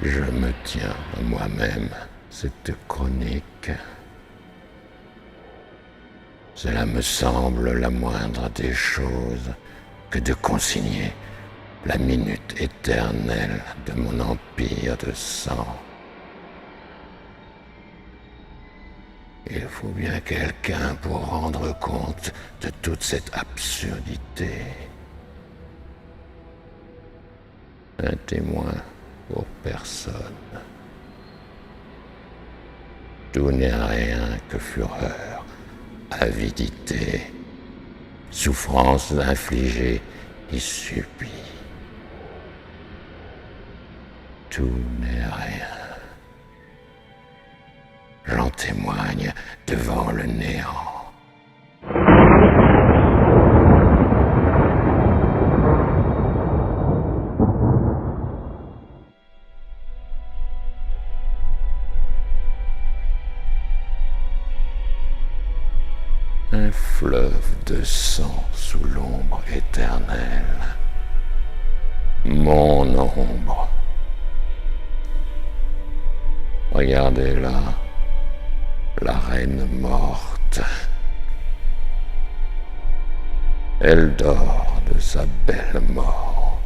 Je me tiens à moi-même cette chronique. Cela me semble la moindre des choses que de consigner la minute éternelle de mon empire de sang. Il faut bien quelqu'un pour rendre compte de toute cette absurdité. Un témoin pour personne. Tout n'est rien que fureur, avidité, souffrance infligée et subie. Tout n'est rien. J'en témoigne devant le néant. Un fleuve de sang sous l'ombre éternelle. Mon ombre. Regardez là, la reine morte. Elle dort de sa belle mort,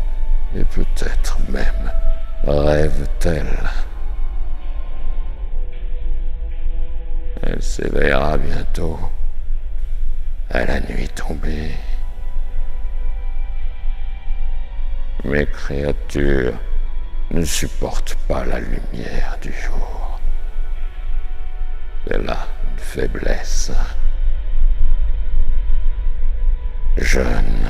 et peut-être même rêve-t-elle. Elle s'éveillera bientôt, à la nuit tombée. Mes créatures ne supportent pas la lumière du jour. C'est là une faiblesse. Jeune,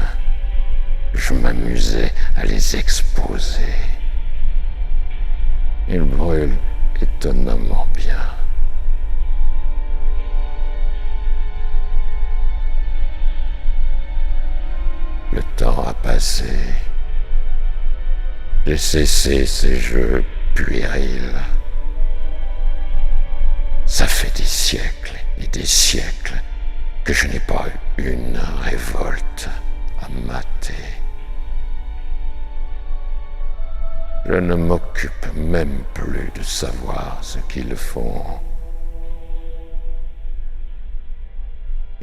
je m'amusais à les exposer. Ils brûlent étonnamment bien. Le temps a passé. J'ai cessé ces jeux puérils. Ça fait des siècles et des siècles que je n'ai pas eu une révolte à mater. Je ne m'occupe même plus de savoir ce qu'ils font.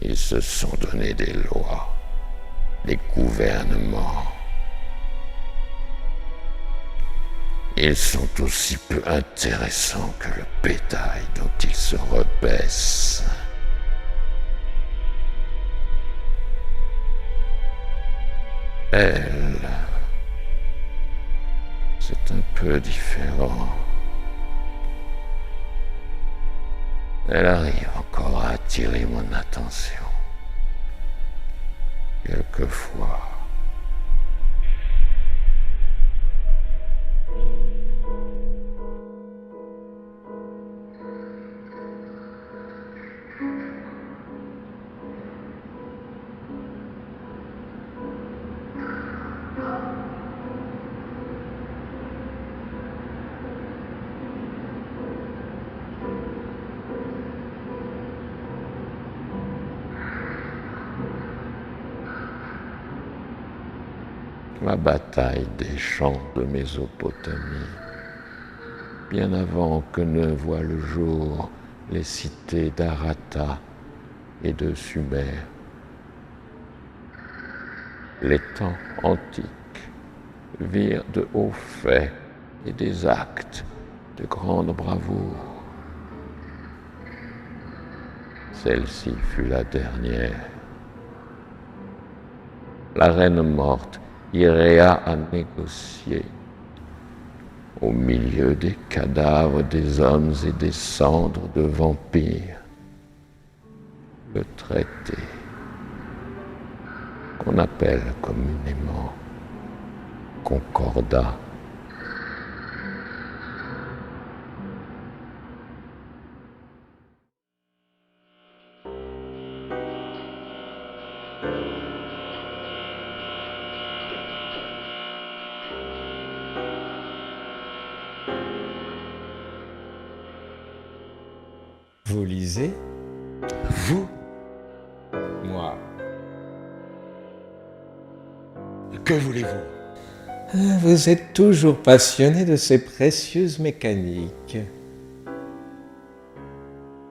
Ils se sont donné des lois, des gouvernements. Ils sont aussi peu intéressants que le bétail dont ils se repaissent. Elle, c'est un peu différent. Elle arrive encore à attirer mon attention. Quelquefois. La bataille des champs de Mésopotamie, bien avant que ne voient le jour les cités d'Arata et de Sumer. Les temps antiques virent de hauts faits et des actes de grande bravoure. Celle-ci fut la dernière. La reine morte iréa à négocier au milieu des cadavres des hommes et des cendres de vampires. Le traité qu'on appelle communément concordat. Vous lisez? Vous? Moi. Que voulez-vous? Vous êtes toujours passionné de ces précieuses mécaniques.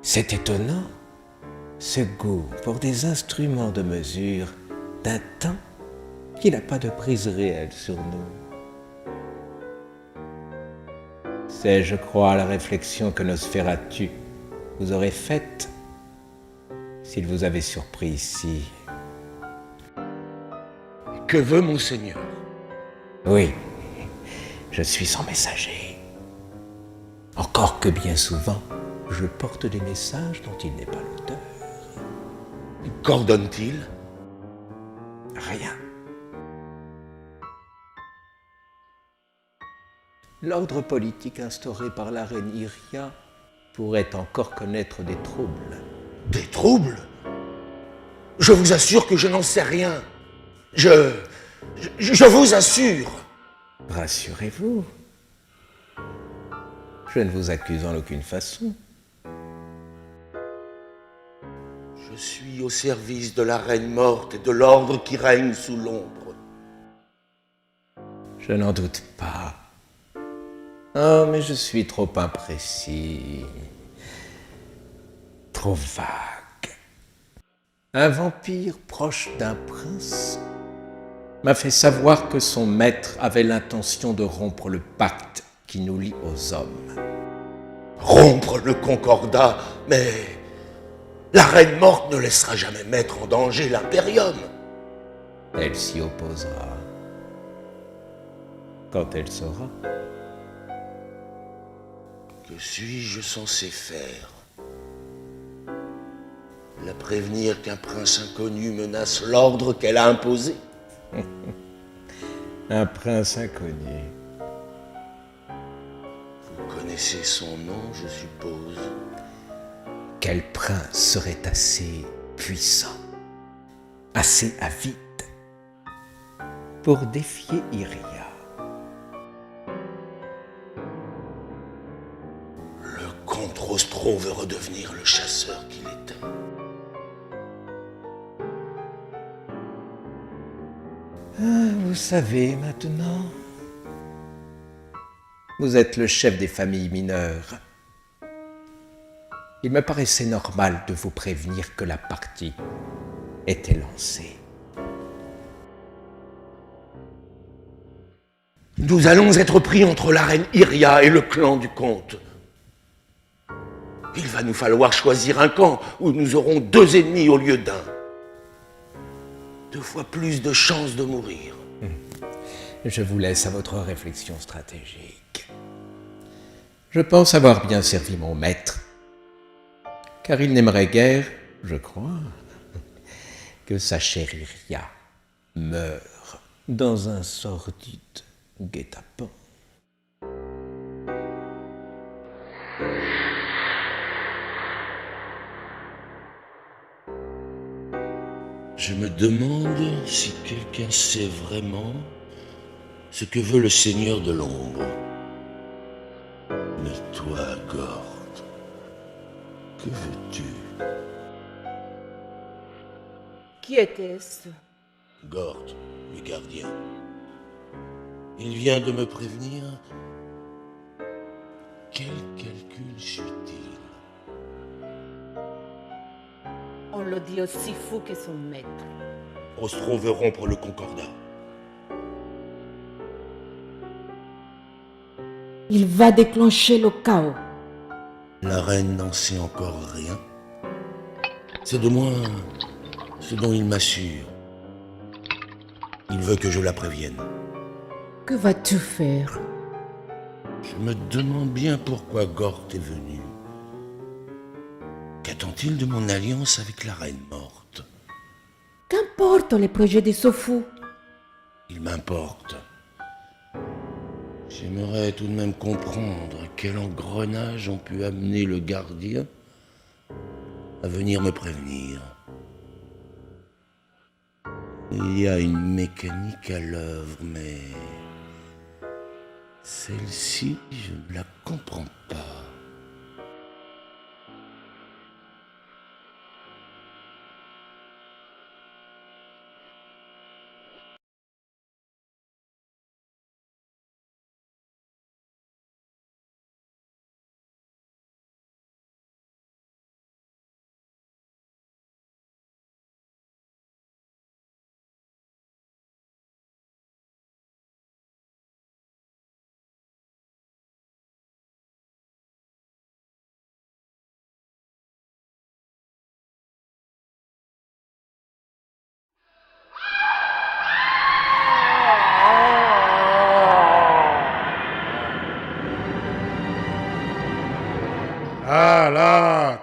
C'est étonnant, ce goût pour des instruments de mesure d'un temps qui n'a pas de prise réelle sur nous. C'est, je crois, la réflexion que Nosferatu vous aurait faite s'il vous avait surpris ici. Que veut Monseigneur? Oui, je suis son messager. Encore que bien souvent, je porte des messages dont il n'est pas l'auteur. Qu'ordonne-t-il? Rien. L'ordre politique instauré par la reine Iria pourrait encore connaître des troubles. Des troubles? Je vous assure que je n'en sais rien. Je vous assure. Rassurez-vous, je ne vous accuse en aucune façon. Je suis au service de la reine morte et de l'ordre qui règne sous l'ombre. Je n'en doute pas. Oh, mais je suis trop imprécis, trop vague. Un vampire proche d'un prince m'a fait savoir que son maître avait l'intention de rompre le pacte qui nous lie aux hommes. Rompre le concordat, mais la reine morte ne laissera jamais mettre en danger l'impérium. Elle s'y opposera quand elle saura. Que suis-je censé faire? La prévenir qu'un prince inconnu menace l'ordre qu'elle a imposé? Un prince inconnu. Vous connaissez son nom, je suppose. Quel prince serait assez puissant, assez avide pour défier Iria? Le comte Rostro veut redevenir le chasseur qu'il était. Vous savez maintenant, vous êtes le chef des familles mineures. Il me paraissait normal de vous prévenir que la partie était lancée. Nous allons être pris entre la reine Iria et le clan du comte. Il va nous falloir choisir un camp où nous aurons 2 ennemis au lieu d'un. 2 fois plus de chances de mourir. Je vous laisse à votre réflexion stratégique. Je pense avoir bien servi mon maître, car il n'aimerait guère, je crois, que sa chère Iria meure dans un sordide guet-apens. Je me demande si quelqu'un sait vraiment ce que veut le Seigneur de l'ombre. Mais toi, Gord, que veux-tu? Qui était-ce? Gord, le gardien. Il vient de me prévenir. Quel calcul suit-il? On le dit aussi fou que son maître. Rostro veut rompre le concordat. Il va déclencher le chaos. La reine n'en sait encore rien. C'est de moi ce dont il m'assure. Il veut que je la prévienne. Que vas-tu faire? Je me demande bien pourquoi Gort est venu. Qu'attend-il de mon alliance avec la reine morte? Qu'importe les projets de ce fou? Il m'importe. J'aimerais tout de même comprendre à quel engrenage ont pu amener le gardien à venir me prévenir. Il y a une mécanique à l'œuvre, mais celle-ci, je ne la comprends pas.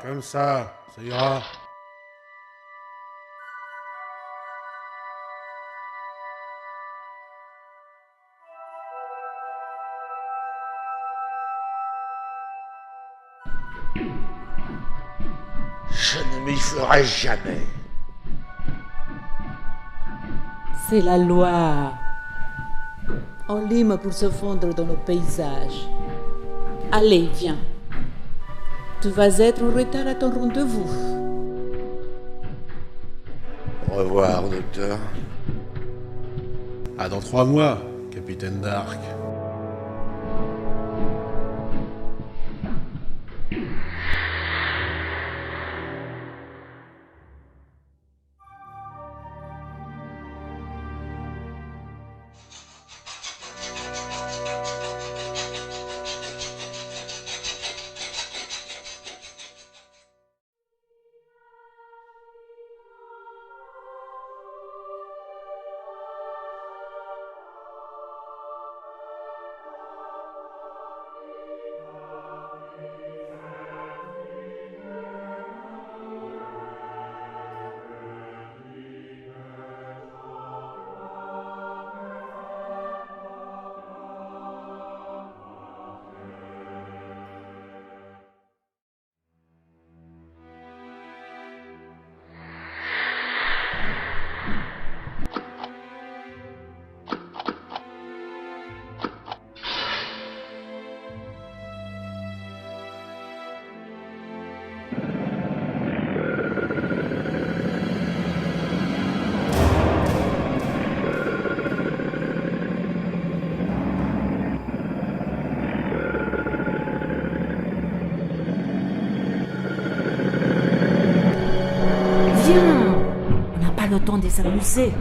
comme ça ira. Je ne m'y ferai jamais. C'est la loi. On lime pour se fondre dans le paysage. Allez, viens. Tu vas être en retard à ton rendez-vous. Au revoir, docteur. À dans 3 mois, capitaine Dark. Viens, on n'a pas le temps de s'amuser.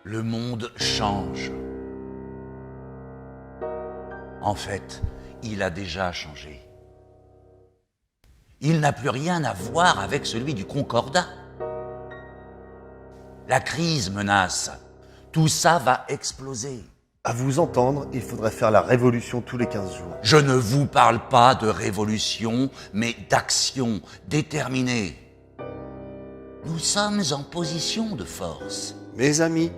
Le monde change. En fait, il a déjà changé. Il n'a plus rien à voir avec celui du Concordat. La crise menace. Tout ça va exploser. À vous entendre, il faudrait faire la révolution tous les 15 jours. Je ne vous parle pas de révolution, mais d'action déterminée. Nous sommes en position de force. Mes amis,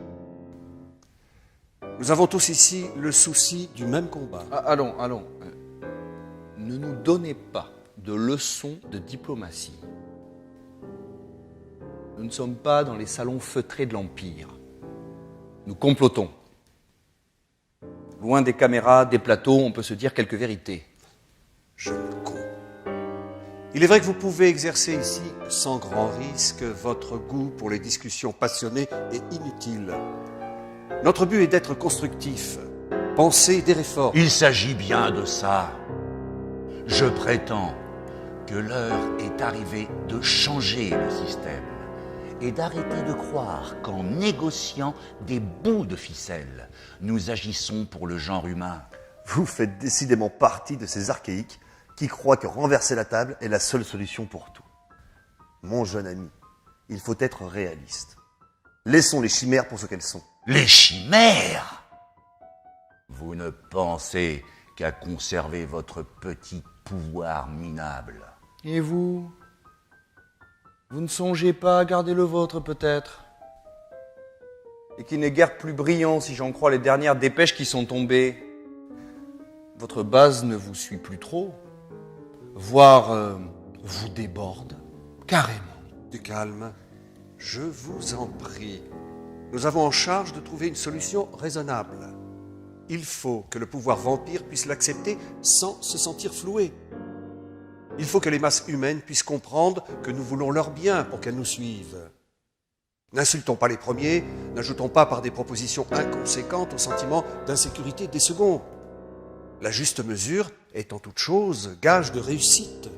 nous avons tous ici le souci du même combat. Allons. Ne nous donnez pas de leçons de diplomatie. Nous ne sommes pas dans les salons feutrés de l'Empire. Nous complotons. Loin des caméras, des plateaux, on peut se dire quelques vérités. Jeune con. Il est vrai que vous pouvez exercer ici, sans grand risque, votre goût pour les discussions passionnées et inutiles. Notre but est d'être constructif, penser des réformes. Il s'agit bien de ça. Je prétends que l'heure est arrivée de changer le système et d'arrêter de croire qu'en négociant des bouts de ficelle, nous agissons pour le genre humain. Vous faites décidément partie de ces archaïques qui croient que renverser la table est la seule solution pour tout. Mon jeune ami, il faut être réaliste. Laissons les chimères pour ce qu'elles sont. Les chimères! Vous ne pensez qu'à conserver votre petit pouvoir minable. Et vous? Vous ne songez pas à garder le vôtre, peut-être? Et qui n'est guère plus brillant, si j'en crois les dernières dépêches qui sont tombées. Votre base ne vous suit plus trop, voire vous déborde, carrément. Du calme, je vous en prie. Nous avons en charge de trouver une solution raisonnable. Il faut que le pouvoir vampire puisse l'accepter sans se sentir floué. Il faut que les masses humaines puissent comprendre que nous voulons leur bien pour qu'elles nous suivent. N'insultons pas les premiers, n'ajoutons pas par des propositions inconséquentes au sentiment d'insécurité des seconds. La juste mesure est en toute chose gage de réussite.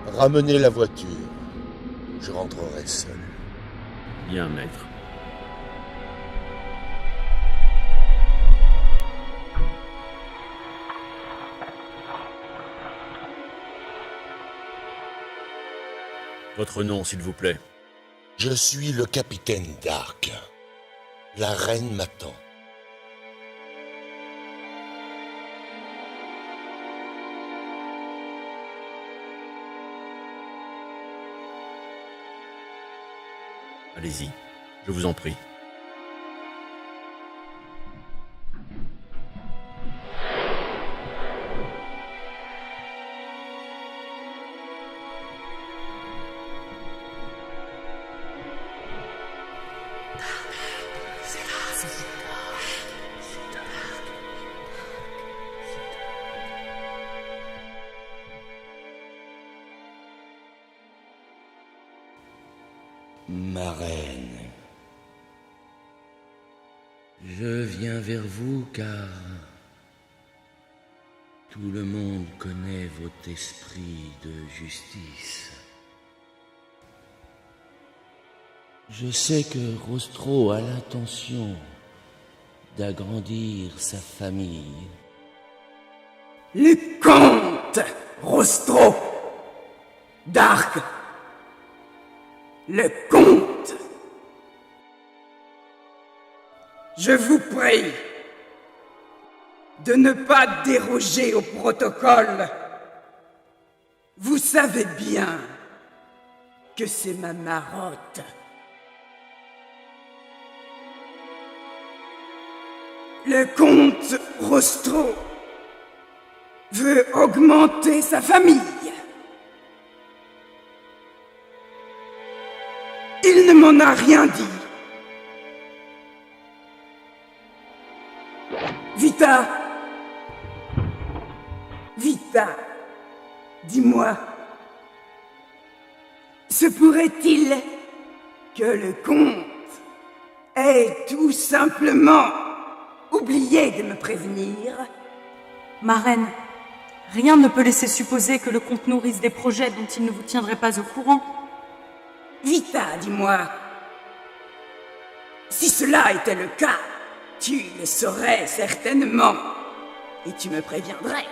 Ramenez la voiture. Je rentrerai seul. Bien, maître. Votre nom, s'il vous plaît. Je suis le capitaine Dark. La reine m'attend. Allez-y, je vous en prie. Ma reine, je viens vers vous car tout le monde connaît votre esprit de justice. Je sais que Rostro a l'intention d'agrandir sa famille. Le comte Rostro Dark. Le comte. Je vous prie de ne pas déroger au protocole. Vous savez bien que c'est ma marotte. Le comte Rostro veut augmenter sa famille. Il ne m'en a rien dit. Vita, dis-moi, se pourrait-il que le comte ait tout simplement oublié de me prévenir? Ma reine, rien ne peut laisser supposer que le comte nourrisse des projets dont il ne vous tiendrait pas au courant. Vita, dis-moi, si cela était le cas, tu le saurais certainement, et tu me préviendrais.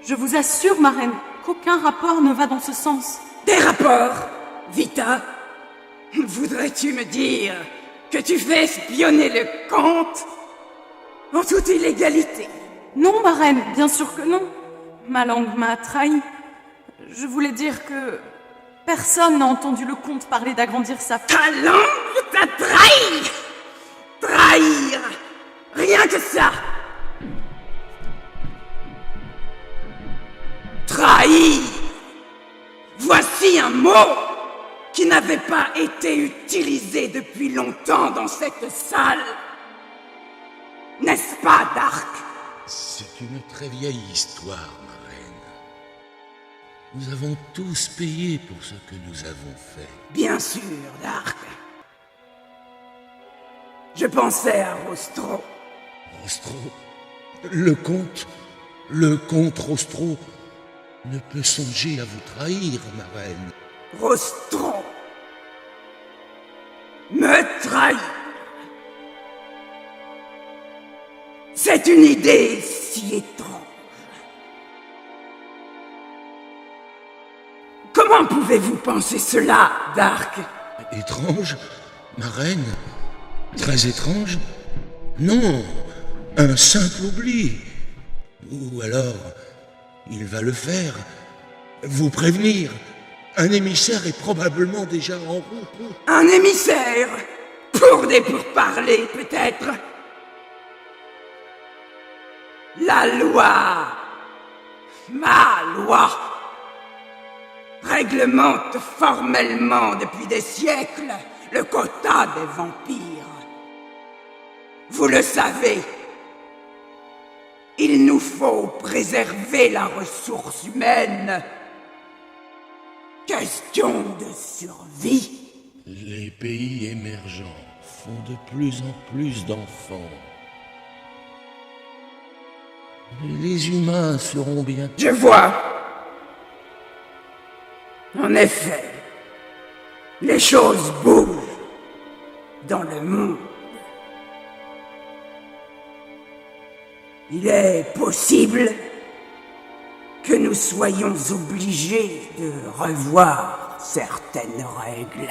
Je vous assure, ma reine, qu'aucun rapport ne va dans ce sens. Des rapports, Vita? Voudrais-tu me dire que tu fais espionner le comte en toute illégalité? Non, ma reine, bien sûr que non. Ma langue m'a trahi. Je voulais dire que personne n'a entendu le comte parler d'agrandir sa famille. Ta langue t'a trahi! Trahir! Rien que ça! Trahir! Voici un mot qui n'avait pas été utilisé depuis longtemps dans cette salle. N'est-ce pas, Dark? C'est une très vieille histoire, ma reine. Nous avons tous payé pour ce que nous avons fait. Bien sûr, Dark. Je pensais à Rostro. Rostro? Le comte Rostro ne peut songer à vous trahir, ma reine. Rostro me trahir. C'est une idée si étrange. Comment pouvez-vous penser cela, Dark? Étrange, ma reine? Très étrange? Non, un simple oubli. Ou alors, il va le faire, vous prévenir. Un émissaire est probablement déjà en route. Un émissaire? Pour des pourparlers, peut-être? La loi, ma loi, réglemente formellement depuis des siècles le quota des vampires. Vous le savez, il nous faut préserver la ressource humaine. Question de survie. Les pays émergents font de plus en plus d'enfants. Les humains seront bientôt... Je vois. En effet, les choses bougent dans le monde. Il est possible que nous soyons obligés de revoir certaines règles.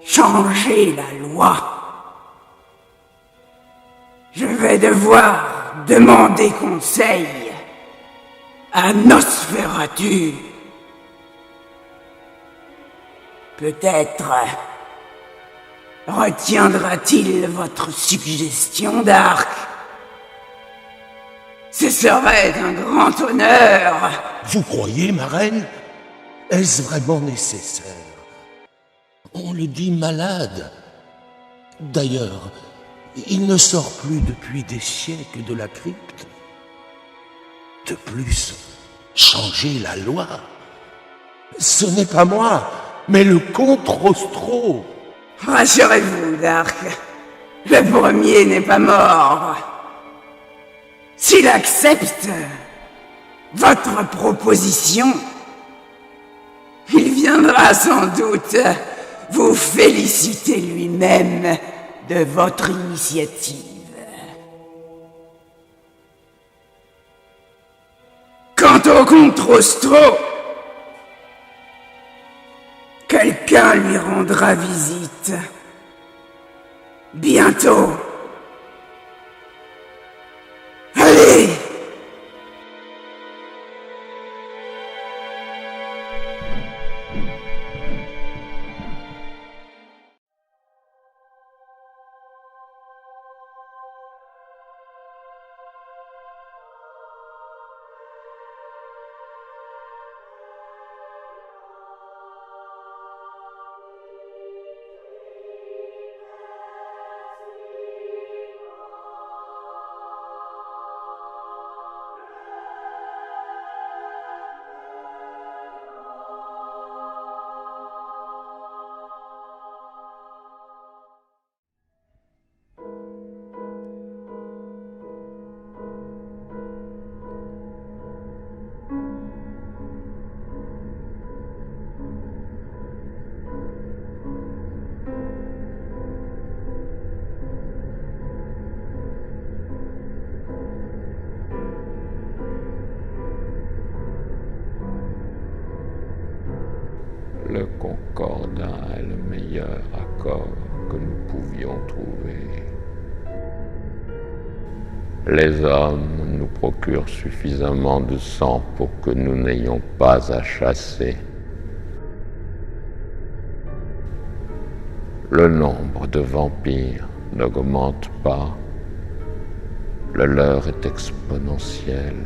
Changer la loi. Je vais devoir demander conseil à Nosferatu. Peut-être retiendra-t-il votre suggestion, Dark. Ce serait un grand honneur. Vous croyez, ma reine? Est-ce vraiment nécessaire? On le dit malade. D'ailleurs, il ne sort plus depuis des siècles de la crypte. De plus, changer la loi, ce n'est pas moi, mais le comte Rostro. Rassurez-vous, Dark. Le premier n'est pas mort. S'il accepte votre proposition, il viendra sans doute vous féliciter lui-même de votre initiative. Quant au comte Rostro, quelqu'un lui rendra visite. Bientôt. Allez! Le concordat est le meilleur accord que nous pouvions trouver. Les hommes nous procurent suffisamment de sang pour que nous n'ayons pas à chasser. Le nombre de vampires n'augmente pas. Le leur est exponentiel.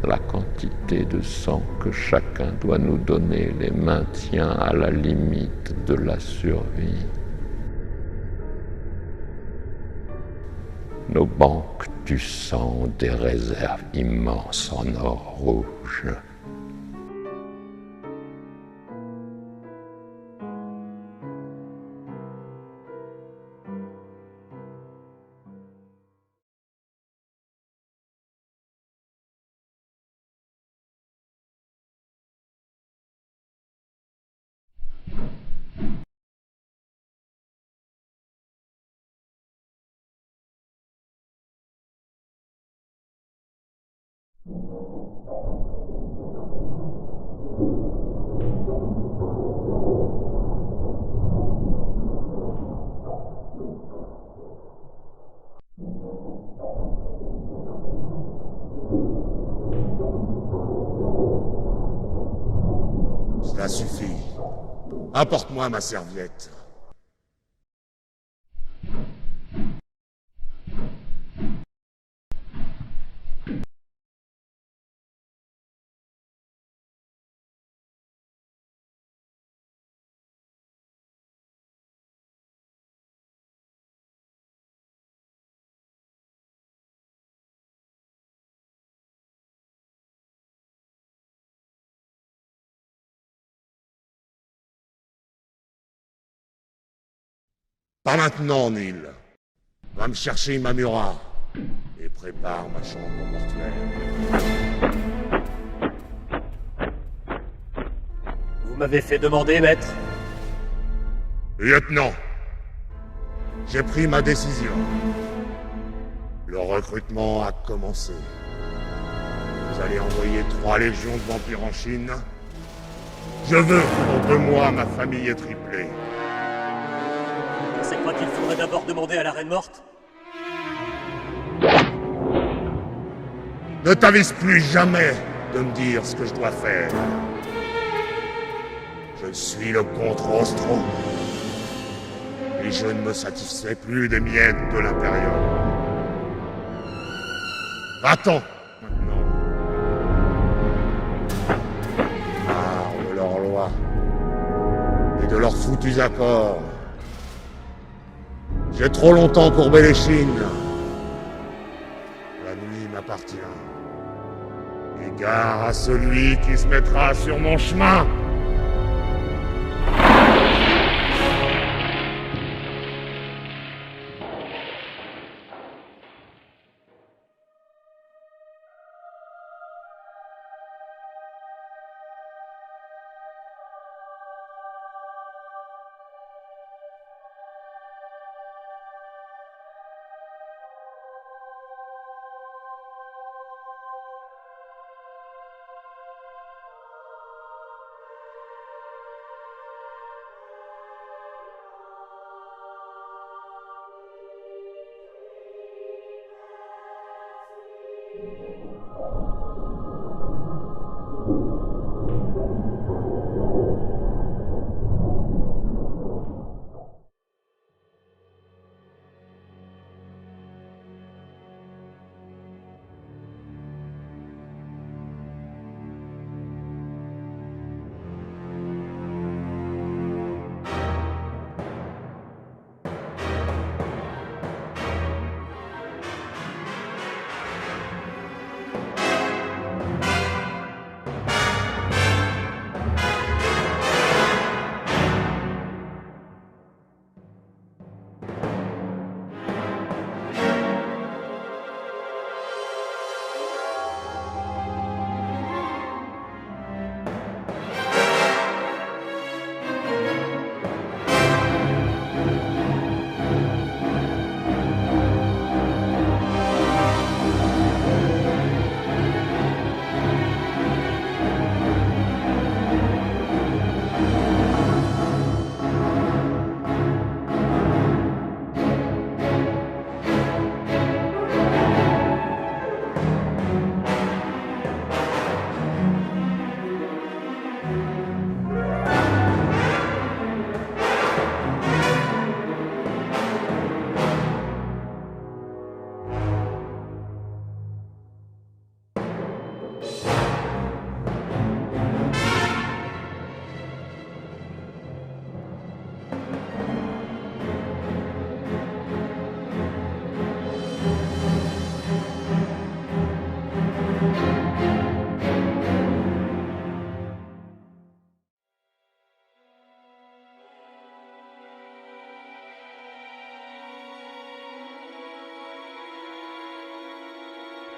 La quantité de sang que chacun doit nous donner les maintient à la limite de la survie. Nos banques du sang ont des réserves immenses en or rouge. Cela suffit. Apporte-moi ma serviette. Pas maintenant, Neil. Va me chercher Mamura et prépare ma chambre mortuaire. Vous m'avez fait demander, maître. Lieutenant, j'ai pris ma décision. Le recrutement a commencé. Vous allez envoyer 3 légions de vampires en Chine. Je veux que dans 2 mois, ma famille est triplée. C'est pas qu'il faudrait d'abord demander à la Reine Morte? Ne t'avise plus jamais de me dire ce que je dois faire. Je suis le comte Rostro. Et je ne me satisfais plus des miettes de l'Imperium. Va-t'en, maintenant. Marre de leurs lois et de leurs foutus accords. J'ai trop longtemps courbé les chines. La nuit m'appartient. Et gare à celui qui se mettra sur mon chemin.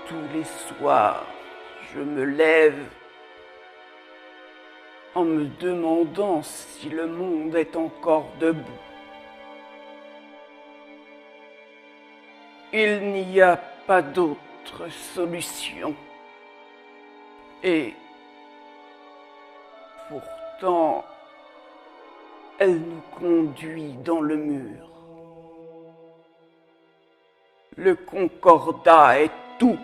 Tous les soirs, je me lève en me demandant si le monde est encore debout. Il n'y a pas d'autre solution. Et pourtant, elle nous conduit dans le mur. Le concordat est tout.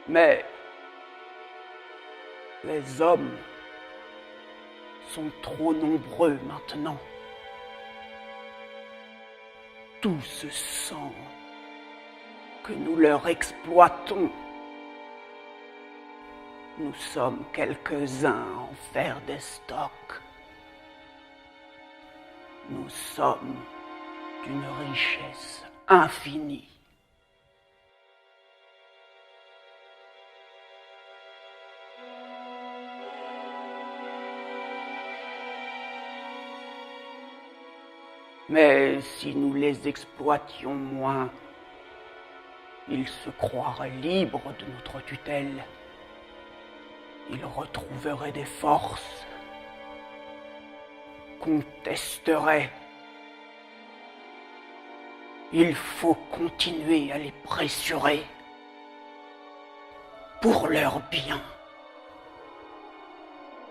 Mais les hommes sont trop nombreux maintenant. Tout se sent que nous leur exploitons. Nous sommes quelques-uns à en faire des stocks. Nous sommes d'une richesse infinie. Mais si nous les exploitions moins, ils se croiraient libres de notre tutelle. Ils retrouveraient des forces, contesteraient. Il faut continuer à les pressurer pour leur bien,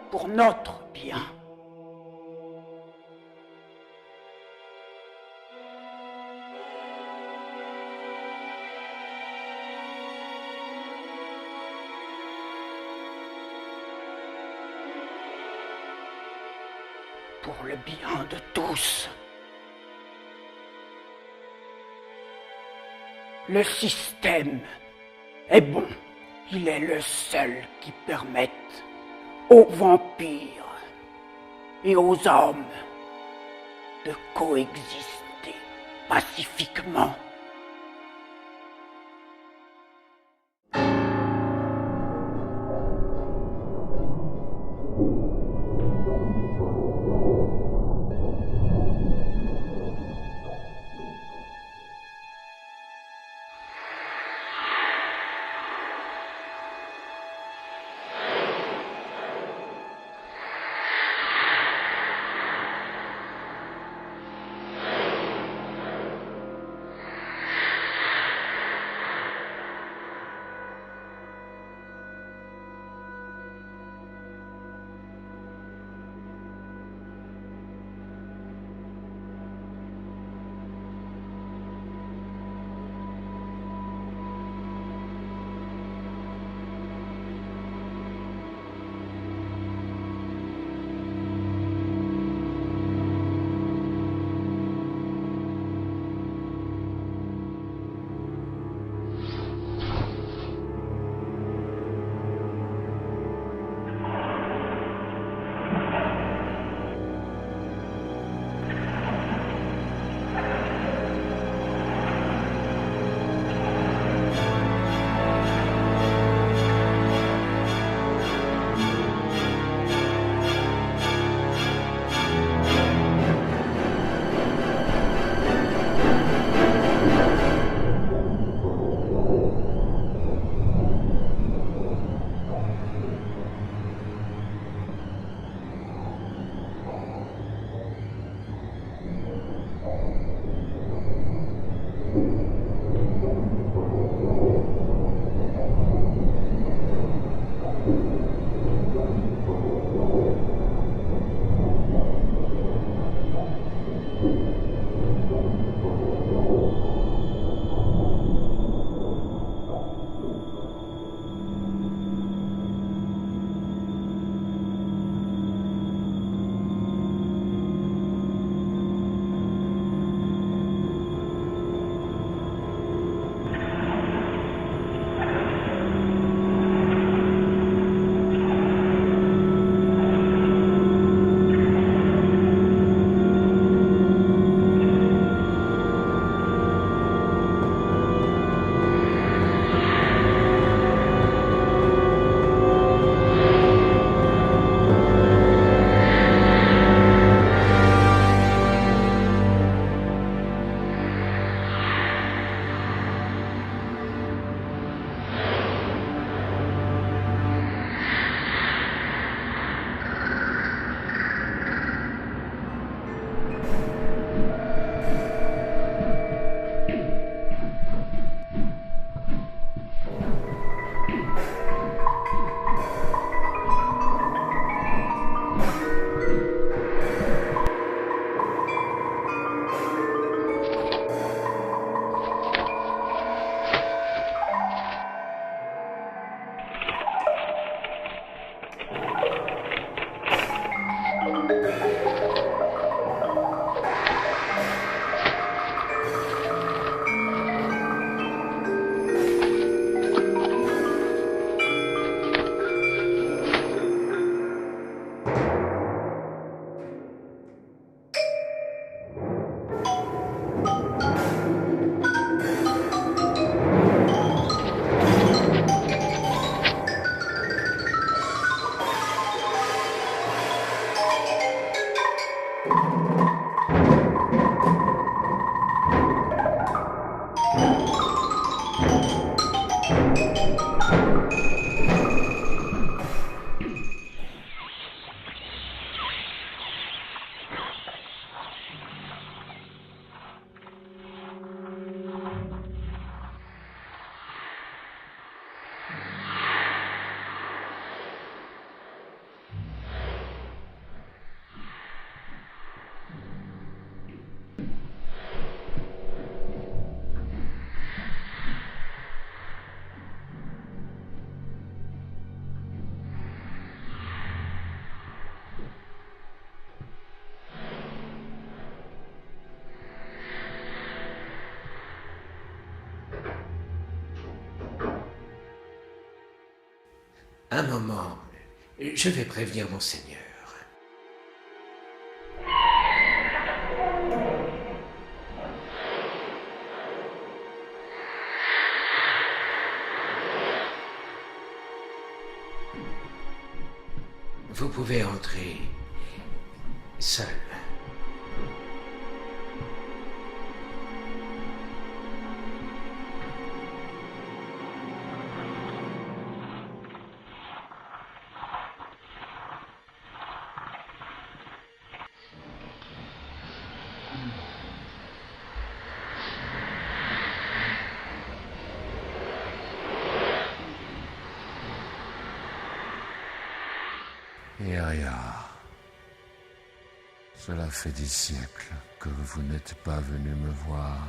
pour notre bien. Pour le bien de tous. Le système est bon. Il est le seul qui permette aux vampires et aux hommes de coexister pacifiquement. Un moment, je vais prévenir Monseigneur. Vous pouvez entrer seul. Iria, cela fait des siècles que vous n'êtes pas venu me voir.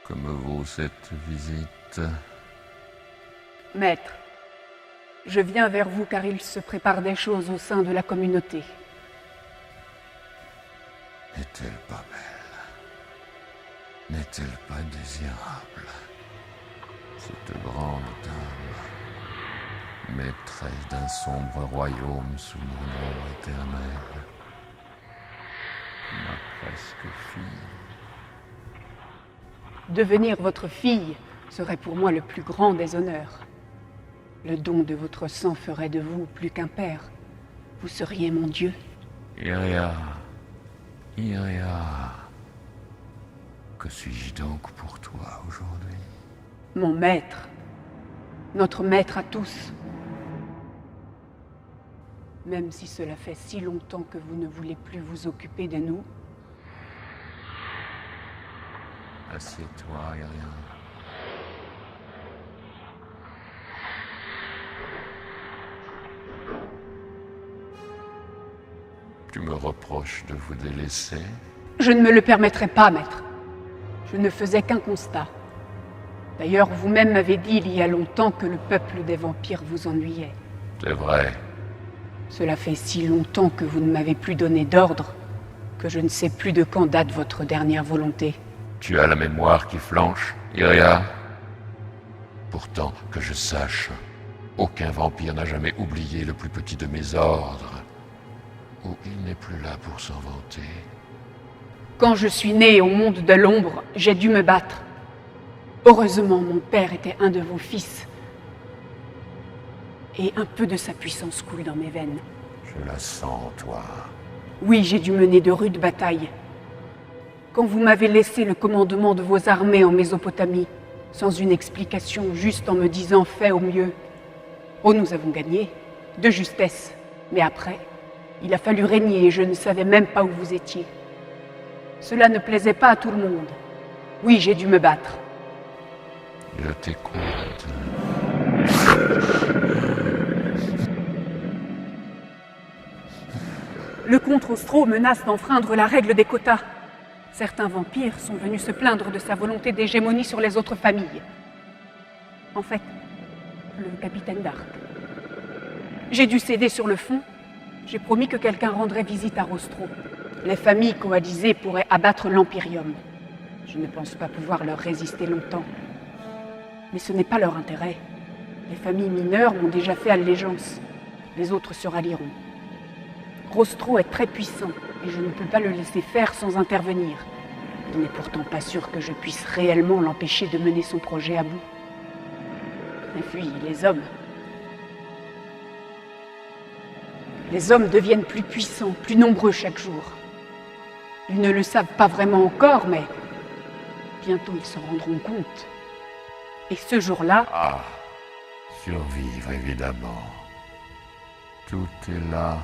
Que me vaut cette visite? Maître, je viens vers vous car il se prépare des choses au sein de la communauté. N'est-elle pas belle? N'est-elle pas désirable? Cette grande dame, maîtresse d'un sombre royaume sous mon nom éternel, ma presque fille. Devenir votre fille serait pour moi le plus grand des honneurs. Le don de votre sang ferait de vous plus qu'un père. Vous seriez mon Dieu. Iria, Iria, que suis-je donc pour toi aujourd'hui? Mon maître, notre maître à tous. Même si cela fait si longtemps que vous ne voulez plus vous occuper de nous. Assieds-toi, Iria. Tu me reproches de vous délaisser? Je ne me le permettrai pas, maître. Je ne faisais qu'un constat. D'ailleurs, vous-même m'avez dit il y a longtemps que le peuple des vampires vous ennuyait. C'est vrai. Cela fait si longtemps que vous ne m'avez plus donné d'ordre que je ne sais plus de quand date votre dernière volonté. Tu as la mémoire qui flanche, Iria? Pourtant, que je sache, aucun vampire n'a jamais oublié le plus petit de mes ordres. Ou il n'est plus là pour s'en vanter. Quand je suis né au monde de l'ombre, j'ai dû me battre. Heureusement, mon père était un de vos fils. Et un peu de sa puissance coule dans mes veines. Je la sens, toi. Oui, j'ai dû mener de rudes batailles. Quand vous m'avez laissé le commandement de vos armées en Mésopotamie, sans une explication, juste en me disant « fais au mieux ». Oh, nous avons gagné, de justesse. Mais après, il a fallu régner et je ne savais même pas où vous étiez. Cela ne plaisait pas à tout le monde. Oui, j'ai dû me battre. Je t'écoute. Le comte Rostro menace d'enfreindre la règle des quotas. Certains vampires sont venus se plaindre de sa volonté d'hégémonie sur les autres familles. En fait, le capitaine Dark. J'ai dû céder sur le fond. J'ai promis que quelqu'un rendrait visite à Rostro. Les familles coalisées pourraient abattre l'Empyrium. Je ne pense pas pouvoir leur résister longtemps. Mais ce n'est pas leur intérêt. Les familles mineures m'ont déjà fait allégeance. Les autres se rallieront. Rostro est très puissant et je ne peux pas le laisser faire sans intervenir. Il n'est pourtant pas sûr que je puisse réellement l'empêcher de mener son projet à bout. Et puis, les hommes. Les hommes deviennent plus puissants, plus nombreux chaque jour. Ils ne le savent pas vraiment encore, mais bientôt ils s'en rendront compte. Et ce jour-là... Ah, survivre évidemment. Tout est là.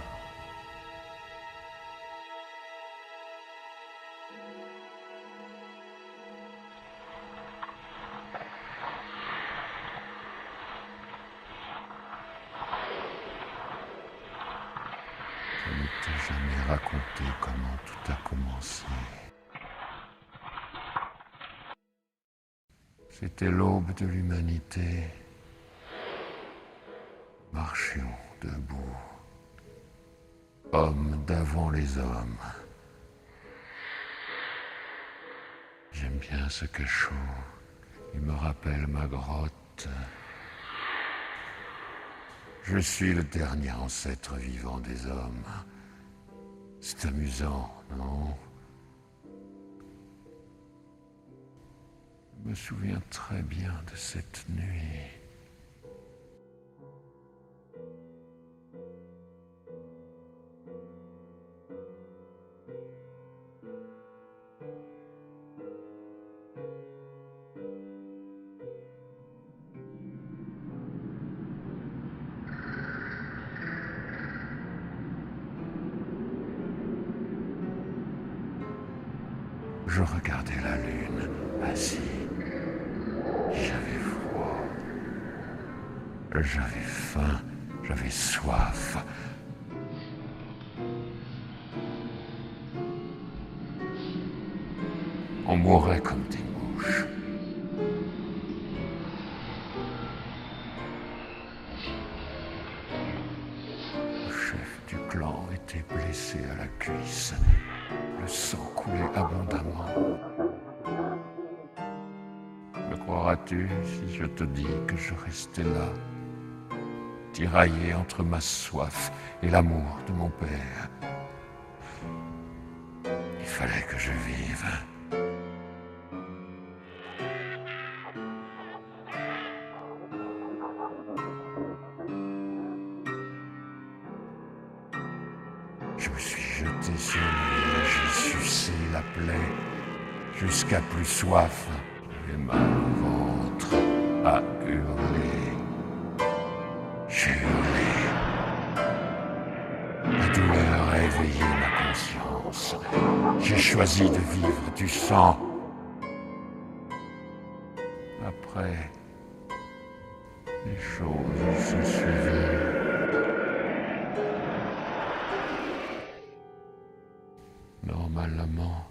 Je ne t'ai jamais raconté comment tout a commencé. C'était l'aube de l'humanité. Marchions debout, hommes d'avant les hommes. J'aime bien ce cachot. Il me rappelle ma grotte, Je suis le dernier ancêtre vivant des hommes. C'est amusant, non? Je me souviens très bien de cette nuit. Je regardais la lune, assis. J'avais froid. J'avais faim. J'avais soif. On mourait comme des mouches. Le chef du clan était blessé à la cuisse. Le sang coulait abondamment. Me croiras-tu si je te dis que je restais là, tiraillé entre ma soif et l'amour de mon père? Il fallait que je vive. Je me suis jeté sur lui, j'ai sucé la plaie jusqu'à plus soif. J'avais mal au ventre, à hurler. J'ai hurlé. La douleur a éveillé ma conscience. J'ai choisi de vivre du sang. Après, les choses se suivirent. Normalement,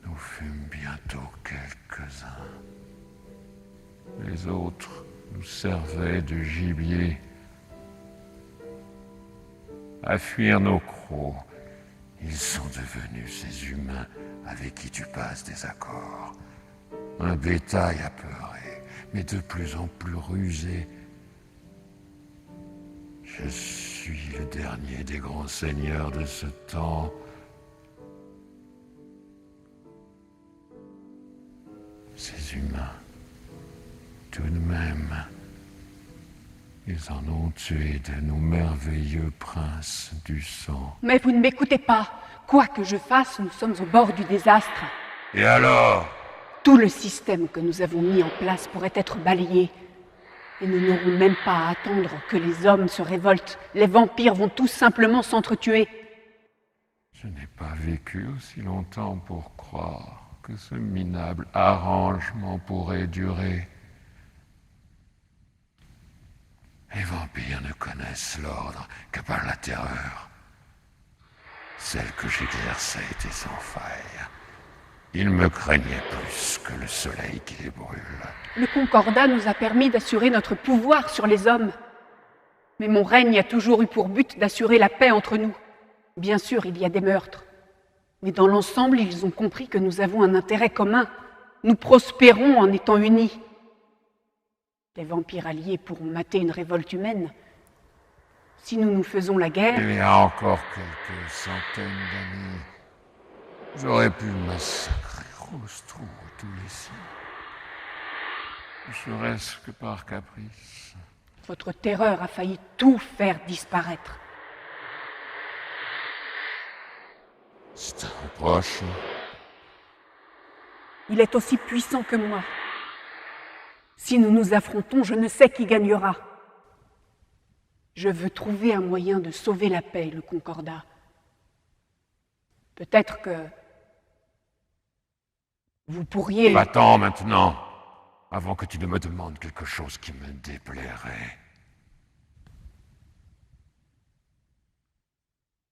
nous fûmes bientôt quelques-uns. Les autres nous servaient de gibier. À fuir nos crocs, ils sont devenus ces humains avec qui tu passes des accords. Un bétail apeuré, mais de plus en plus rusé. Je suis le dernier des grands seigneurs de ce temps. Ces humains, tout de même, ils en ont tué de nos merveilleux princes du sang. Mais vous ne m'écoutez pas. Quoi que je fasse, nous sommes au bord du désastre. Et alors? Tout le système que nous avons mis en place pourrait être balayé. Et nous n'aurons même pas à attendre que les hommes se révoltent. Les vampires vont tout simplement s'entretuer. Je n'ai pas vécu aussi longtemps pour croire que ce minable arrangement pourrait durer. Les vampires ne connaissent l'ordre que par la terreur. Celle que j'exerçais était sans faille. Ils me craignaient plus que le soleil qui les brûle. Le Concordat nous a permis d'assurer notre pouvoir sur les hommes. Mais mon règne a toujours eu pour but d'assurer la paix entre nous. Bien sûr, il y a des meurtres. Mais dans l'ensemble, ils ont compris que nous avons un intérêt commun. Nous prospérons en étant unis. Les vampires alliés pourront mater une révolte humaine. Si nous nous faisons la guerre... Il y a encore quelques centaines d'années, j'aurais pu massacrer Rostroux et tous les siens. Ne serait-ce que par caprice. Votre terreur a failli tout faire disparaître. C'est un reproche. Il est aussi puissant que moi. Si nous nous affrontons, je ne sais qui gagnera. Je veux trouver un moyen de sauver la paix, le Concordat. Peut-être que vous pourriez... Va-t'en maintenant, avant que tu ne me demandes quelque chose qui me déplairait.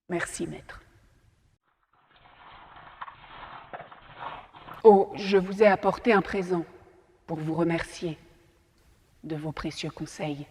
Merci, maître. Oh, je vous ai apporté un présent pour vous remercier de vos précieux conseils.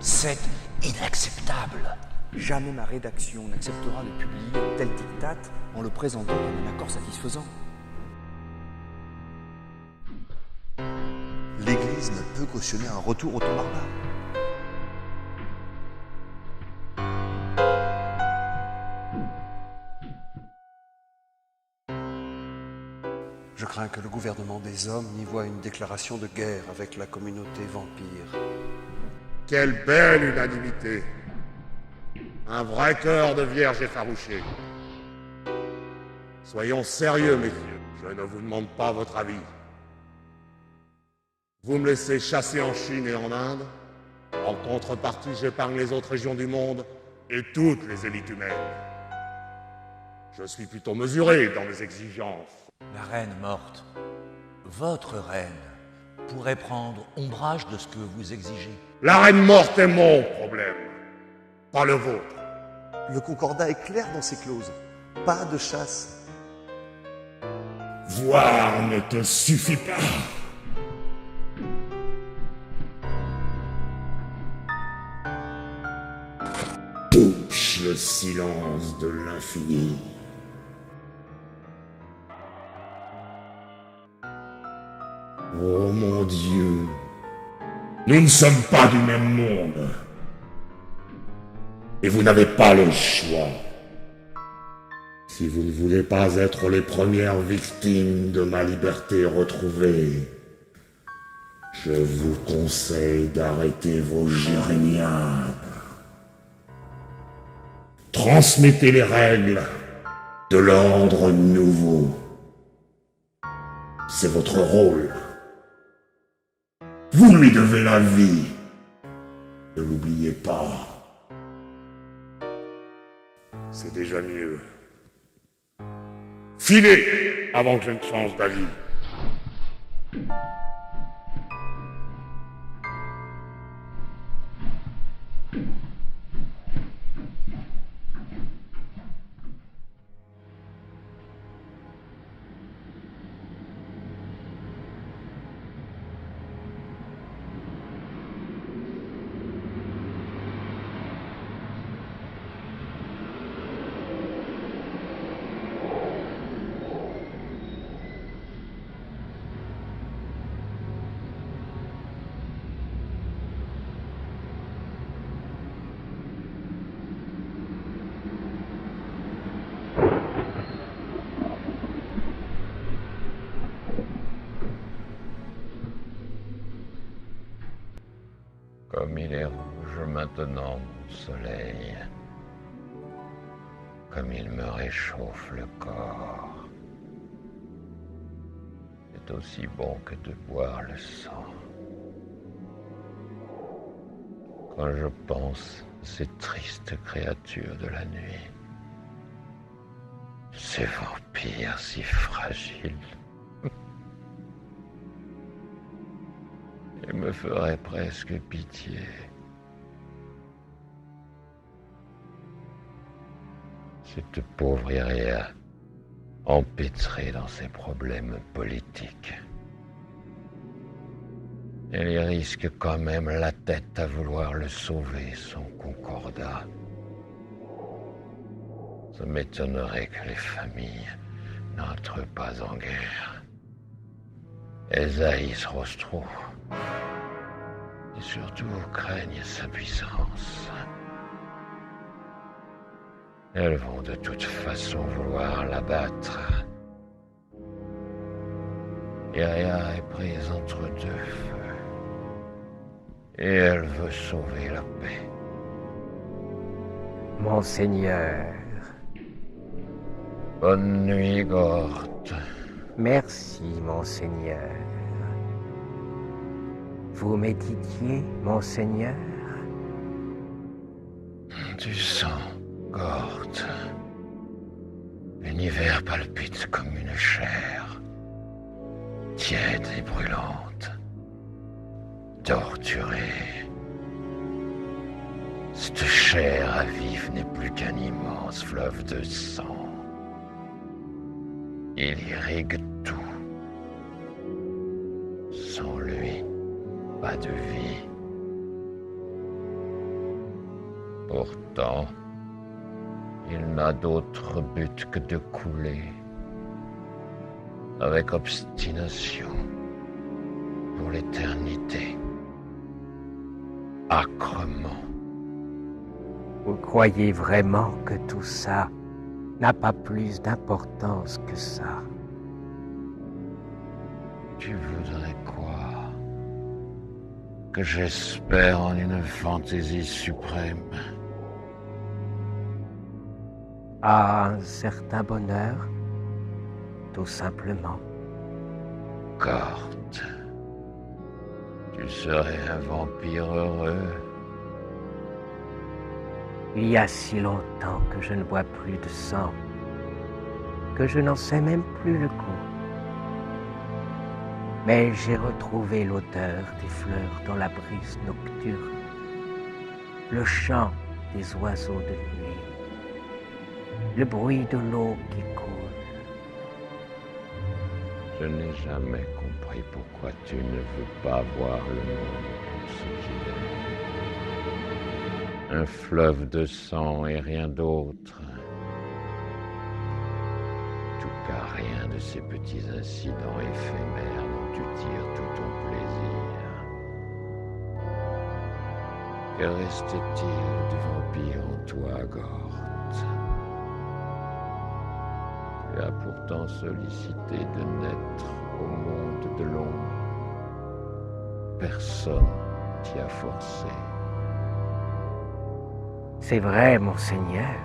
C'est inacceptable. Jamais ma rédaction n'acceptera de publier un tel diktat en le présentant comme un accord satisfaisant. L'Église ne peut cautionner un retour au temps barbare. Je crains que le gouvernement des hommes n'y voie une déclaration de guerre avec la communauté vampire. Quelle belle unanimité! Un vrai cœur de vierge effarouchée. Soyons sérieux, messieurs. Je ne vous demande pas votre avis. Vous me laissez chasser en Chine et en Inde. En contrepartie, j'épargne les autres régions du monde et toutes les élites humaines. Je suis plutôt mesuré dans mes exigences. La reine morte, votre reine, pourrait prendre ombrage de ce que vous exigez. La reine morte est mon problème, pas le vôtre. Le concordat est clair dans ses clauses. Pas de chasse. Voir ne te suffit pas. Touche le silence de l'infini. Oh mon Dieu, nous ne sommes pas du même monde. Et vous n'avez pas le choix. Si vous ne voulez pas être les premières victimes de ma liberté retrouvée, je vous conseille d'arrêter vos jérémiades. Transmettez les règles de l'ordre nouveau. C'est votre rôle. Vous lui devez la vie. Ne l'oubliez pas. C'est déjà mieux. Filez avant que je ne change d'avis. Comme il est rouge maintenant, mon soleil, comme il me réchauffe le corps, c'est aussi bon que de boire le sang. Quand je pense à ces tristes créatures de la nuit, ces vampires si fragiles, il me ferait presque pitié. Cette pauvre Iria, empêtrée dans ses problèmes politiques. Elle y risque quand même la tête à vouloir le sauver, son concordat. Ça m'étonnerait que les familles n'entrent pas en guerre. Elles haïssent Rostro. Et surtout craignent sa puissance. Elles vont de toute façon vouloir l'abattre. Iria est prise entre deux feux. Et elle veut sauver la paix. Monseigneur. Bonne nuit, Gort. Merci, Monseigneur. Vous méditiez, Monseigneur? Du sang, Gort. L'univers palpite comme une chair, tiède et brûlante, torturée. Cette chair à vif n'est plus qu'un immense fleuve de sang. Il irrigue tout. Sans lui, pas de vie. Pourtant, il n'a d'autre but que de couler, avec obstination, pour l'éternité, âcrement. Vous croyez vraiment que tout ça n'a pas plus d'importance que ça? Tu voudrais quoi? Que j'espère en une fantaisie suprême? À un certain bonheur, tout simplement. Cort, tu serais un vampire heureux. Il y a si longtemps que je ne bois plus de sang, que je n'en sais même plus le goût. Mais j'ai retrouvé l'odeur des fleurs dans la brise nocturne, le chant des oiseaux de nuit, le bruit de l'eau qui coule. Je n'ai jamais compris pourquoi tu ne veux pas voir le monde pour ce qu'il est. Un fleuve de sang et rien d'autre. En tout cas, rien de ces petits incidents éphémères dont tu tires tout ton plaisir. Que restait-il du vampire en toi, Gort? Tu as pourtant sollicité de naître au monde de l'ombre. Personne t'y a forcé. C'est vrai, monseigneur.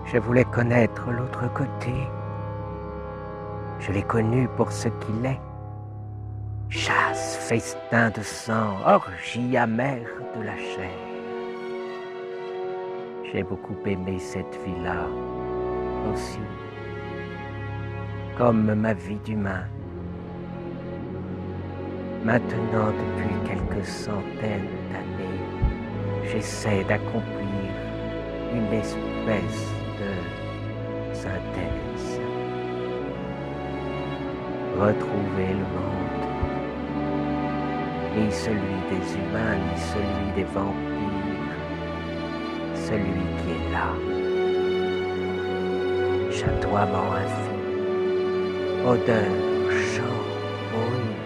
Je voulais connaître l'autre côté. Je l'ai connu pour ce qu'il est. Chasse, festin de sang, orgie amère de la chair. J'ai beaucoup aimé cette vie-là aussi, comme ma vie d'humain. Maintenant, depuis quelques centaines d'années, j'essaie d'accomplir une espèce de synthèse. Retrouver le monde, ni celui des humains, ni celui des vampires, celui qui est là. Chatoiement infini, odeur, chant, bruit,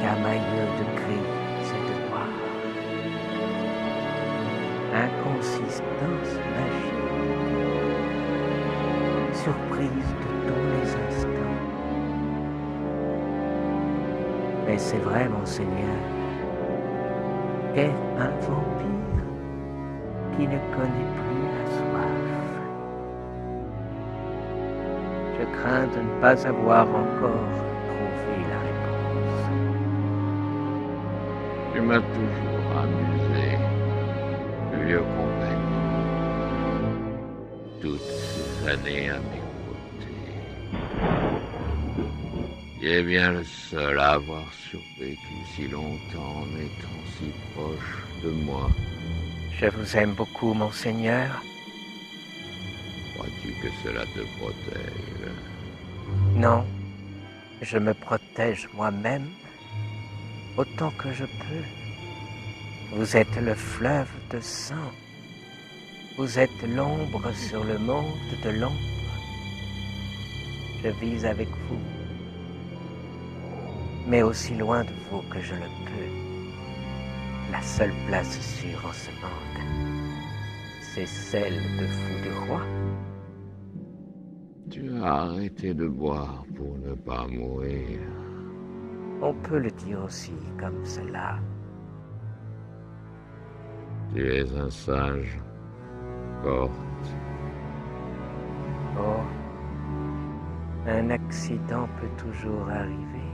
camailleux de gris et de noir, inconsistance magique, surprise de tous les instants. Mais c'est vrai, monseigneur, qu'est un vampire qui ne connaît plus la soif? Je crains de ne pas avoir encore trouvé la réponse. Tu m'as toujours amusé, vieux compagnon. Toutes ces années à mes côtés. Tu es bien le seul à avoir survécu si longtemps en étant si proche de moi. Je vous aime beaucoup, monseigneur. Crois-tu que cela te protège? Non, je me protège moi-même autant que je peux. Vous êtes le fleuve de sang. Vous êtes l'ombre sur le monde de l'ombre. Je vis avec vous, mais aussi loin de vous que je le peux. La seule place sûre en ce monde, c'est celle de Fou du Roi. Tu as arrêté de boire pour ne pas mourir. On peut le dire aussi comme cela. Tu es un sage, Gort. Oh, un accident peut toujours arriver.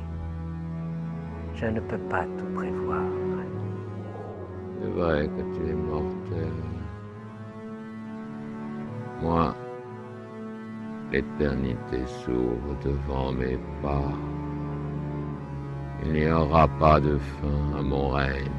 Je ne peux pas tout prévoir. C'est vrai que tu es mortel. Moi, l'éternité s'ouvre devant mes pas. Il n'y aura pas de fin à mon règne.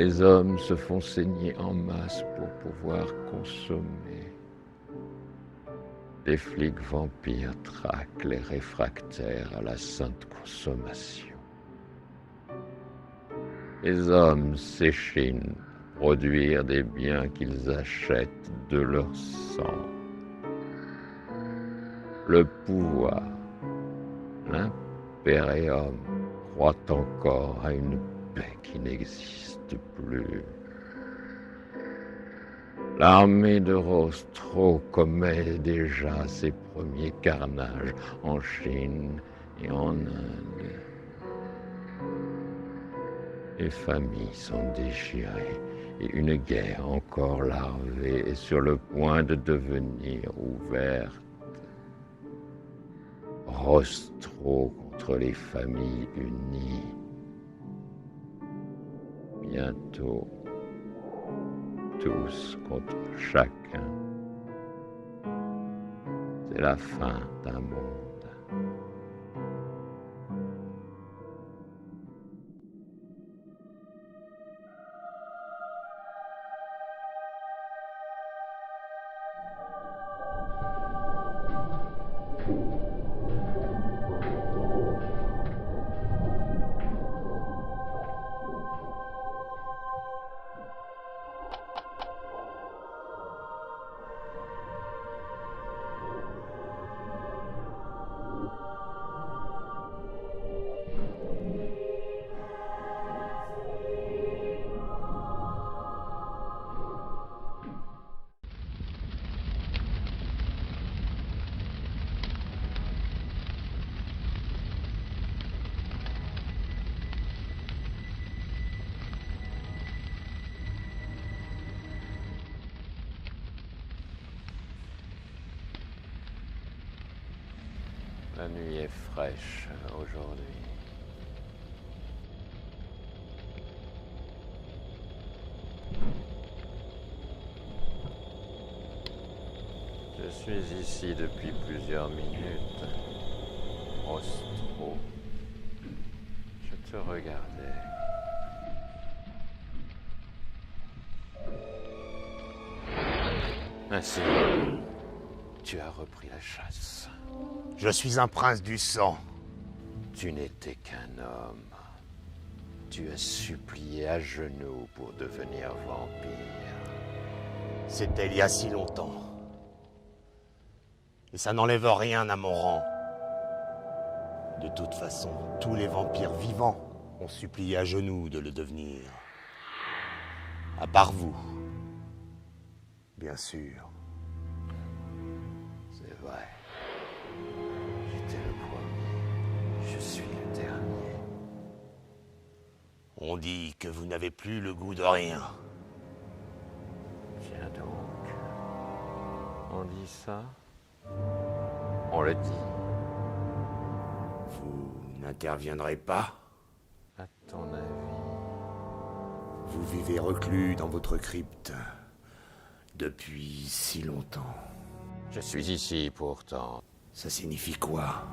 Les hommes se font saigner en masse pour pouvoir consommer. Les flics vampires traquent les réfractaires à la sainte consommation. Les hommes s'échinent pour produire des biens qu'ils achètent de leur sang. Le pouvoir, l'impérium, croit encore à une paix qui n'existe plus. L'armée de Rostro commet déjà ses premiers carnages en Chine et en Inde. Les familles sont déchirées et une guerre encore larvée est sur le point de devenir ouverte. Rostro contre les familles unies. Bientôt, tous contre chacun. C'est la fin d'un monde. La nuit est fraîche aujourd'hui. Je suis ici depuis plusieurs minutes. Rostro. Je te regardais. Ainsi, tu as repris la chasse. Je suis un prince du sang. Tu n'étais qu'un homme. Tu as supplié à genoux pour devenir vampire. C'était il y a si longtemps. Et ça n'enlève rien à mon rang. De toute façon, tous les vampires vivants ont supplié à genoux de le devenir. À part vous. Bien sûr. C'est vrai. J'étais le premier. Je suis le dernier. On dit que vous n'avez plus le goût de rien. Tiens donc. On dit ça? On le dit. Vous n'interviendrez pas? À ton avis? Vous vivez reclus dans votre crypte depuis si longtemps. Je suis ici pourtant. Ça signifie quoi?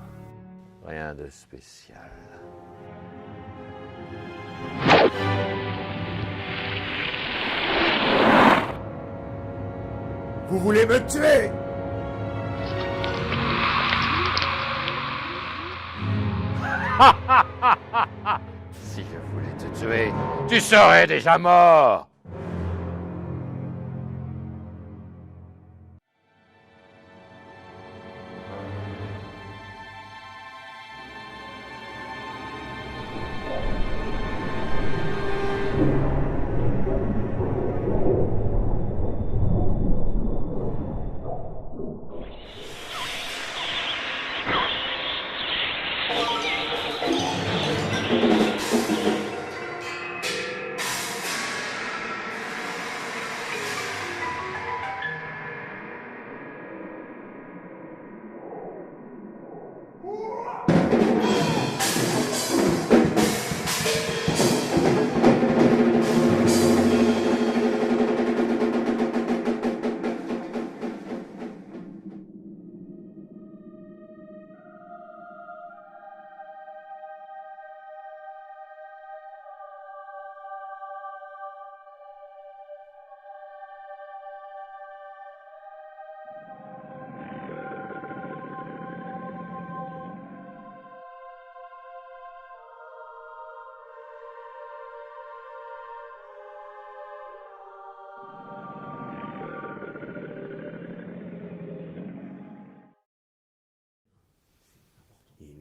Rien de spécial. Vous voulez me tuer? Si je voulais te tuer, tu serais déjà mort.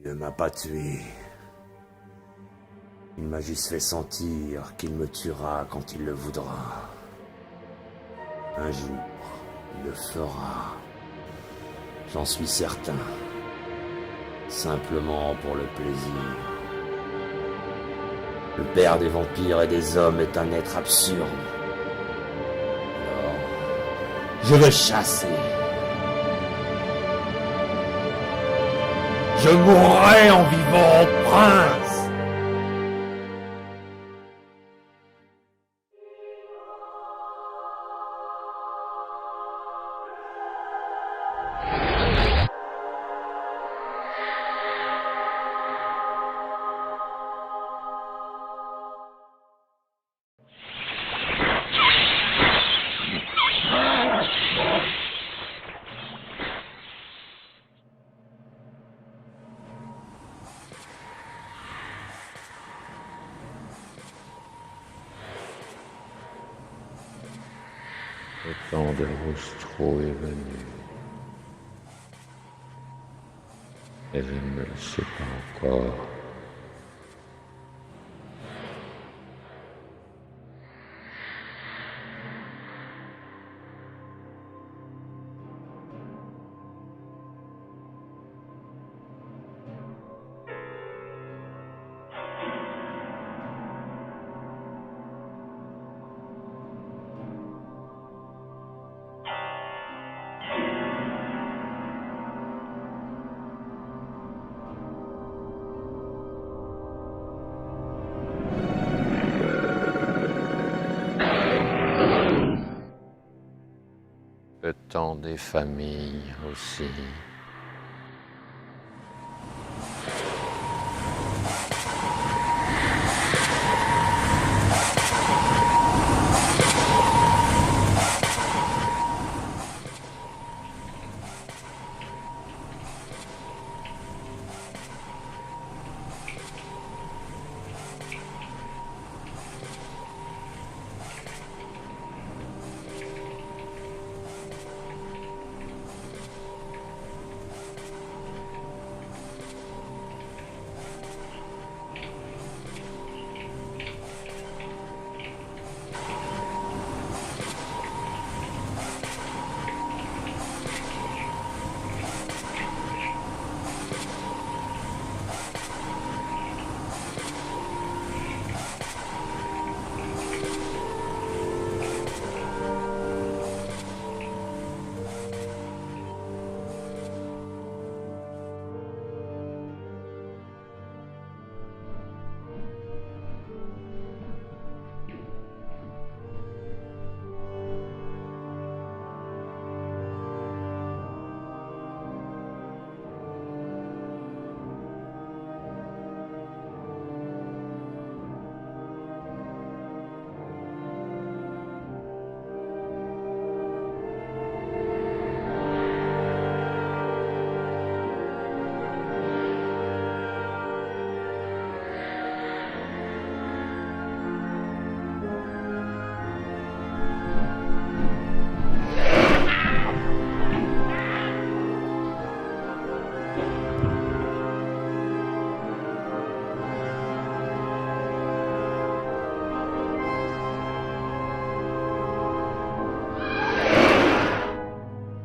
Il ne m'a pas tué. Il m'a juste fait sentir qu'il me tuera quand il le voudra. Un jour, il le fera. J'en suis certain. Simplement pour le plaisir. Le père des vampires et des hommes est un être absurde. Alors, je veux chasser. Je mourrai en vivant, prince. Le temps de Roustreau est venu. Et je ne le sais pas encore. Le temps des familles aussi.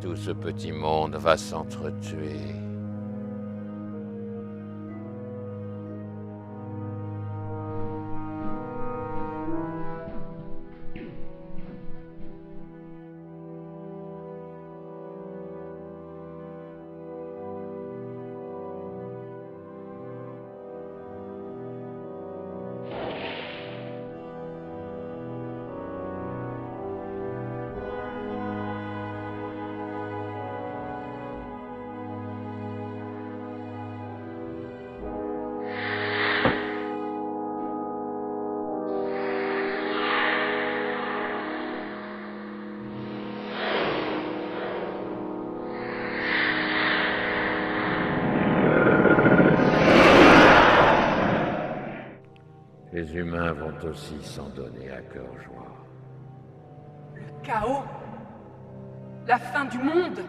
Tout ce petit monde va s'entretuer. Les humains vont aussi s'en donner à cœur joie. Le chaos? La fin du monde?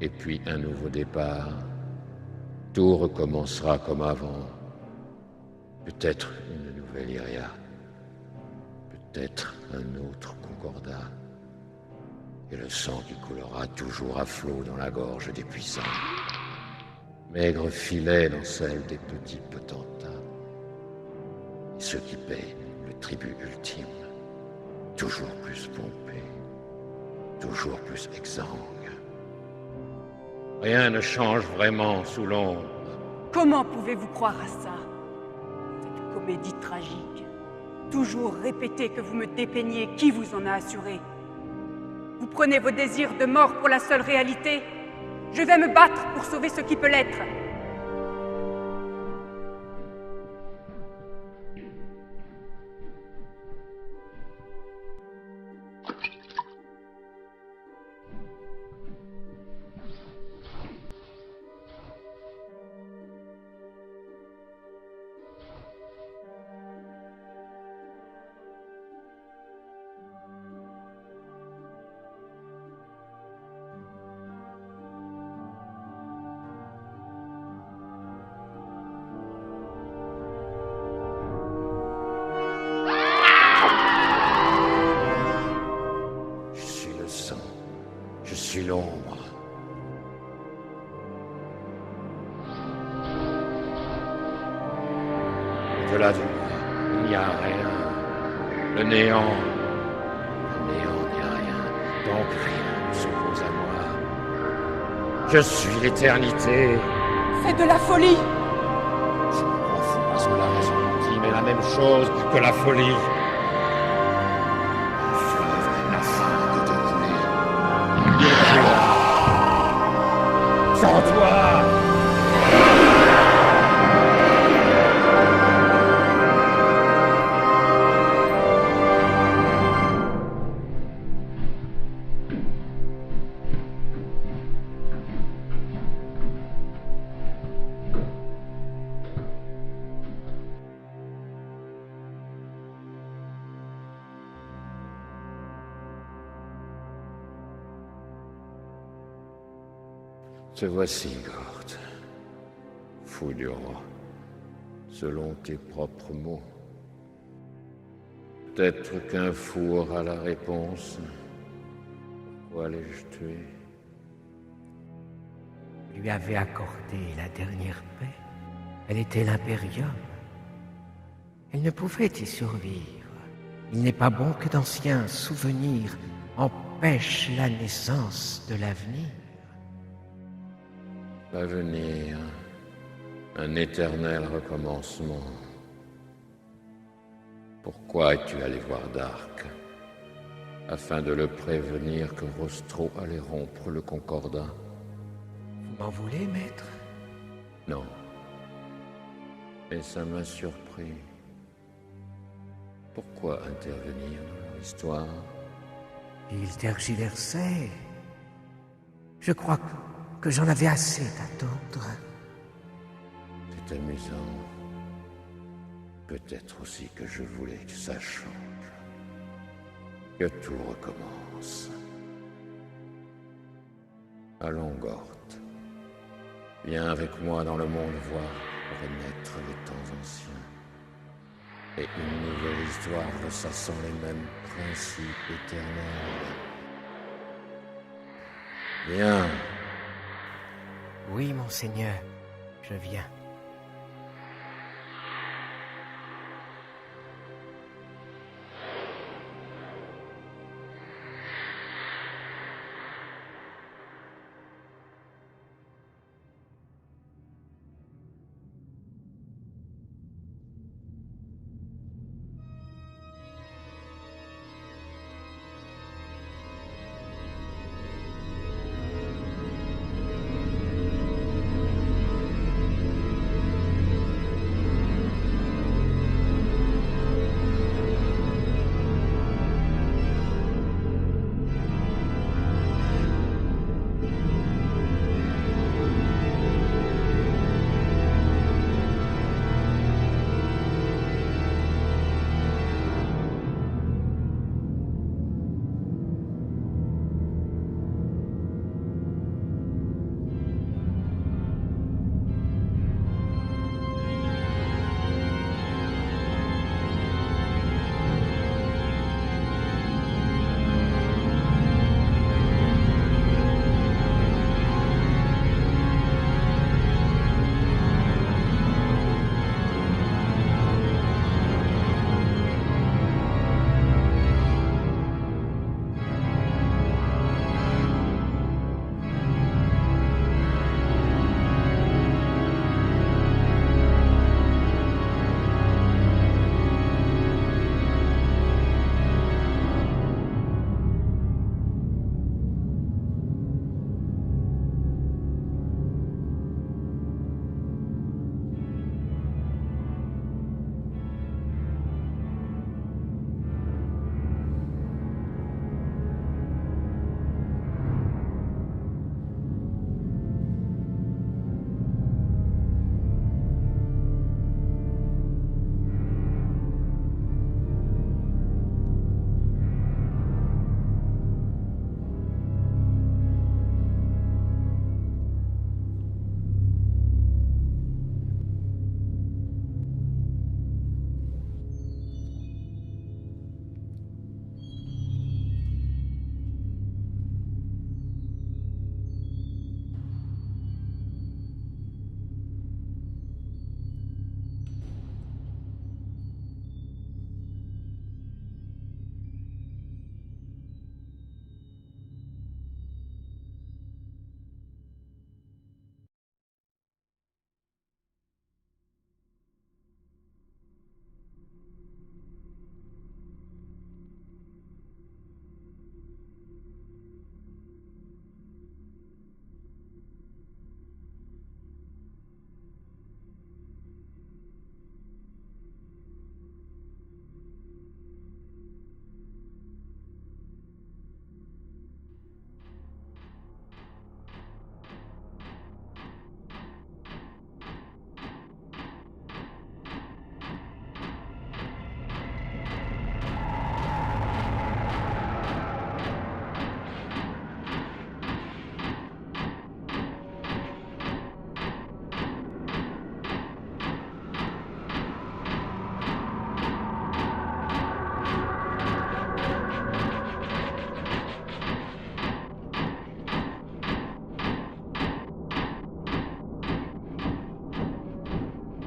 Et puis un nouveau départ. Tout recommencera comme avant. Peut-être une nouvelle Iria. Peut-être un autre Concordat. Et le sang qui coulera toujours à flot dans la gorge des puissants. Maigre filet dans celle des petits potentats. Et ceux qui paient le tribut ultime. Toujours plus pompé. Toujours plus exsangue. Rien ne change vraiment sous l'ombre. Comment pouvez-vous croire à ça? Cette comédie tragique. Toujours répéter que vous me dépeignez, qui vous en a assuré? Vous prenez vos désirs de mort pour la seule réalité? Je vais me battre pour sauver ce qui peut l'être. Je suis l'ombre. Au-delà de moi, il n'y a rien. Le néant. Le néant n'est rien. Donc rien ne s'oppose à moi. Je suis l'éternité. C'est de la folie. Je m'en fous parce que la raison dit, mais la même chose que la folie. Sans toi! Te voici, Gord, fou du roi, selon tes propres mots. Peut-être qu'un fou aura la réponse. Pourquoi l'ai-je tué? Lui avait accordé la dernière paix. Elle était l'impérium. Elle ne pouvait y survivre. Il n'est pas bon que d'anciens souvenirs empêchent la naissance de l'avenir. L'avenir, un éternel recommencement. Pourquoi es-tu allé voir Dark? Afin de le prévenir que Rostro allait rompre le Concordat. Vous m'en voulez, maître? Non. Mais ça m'a surpris. Pourquoi intervenir dans leur histoire? Il tergiversait. Je crois que j'en avais assez d'attendre. C'est amusant. Peut-être aussi que je voulais que ça change. Que tout recommence. Allons, Gort. Viens avec moi dans le monde voir renaître les temps anciens. et une nouvelle histoire ressassant les mêmes principes éternels. Viens. Oui, monseigneur, je viens.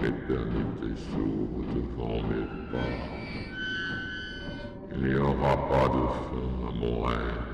L'éternité s'ouvre devant mes pas. Il n'y aura pas de fin à mon rêve.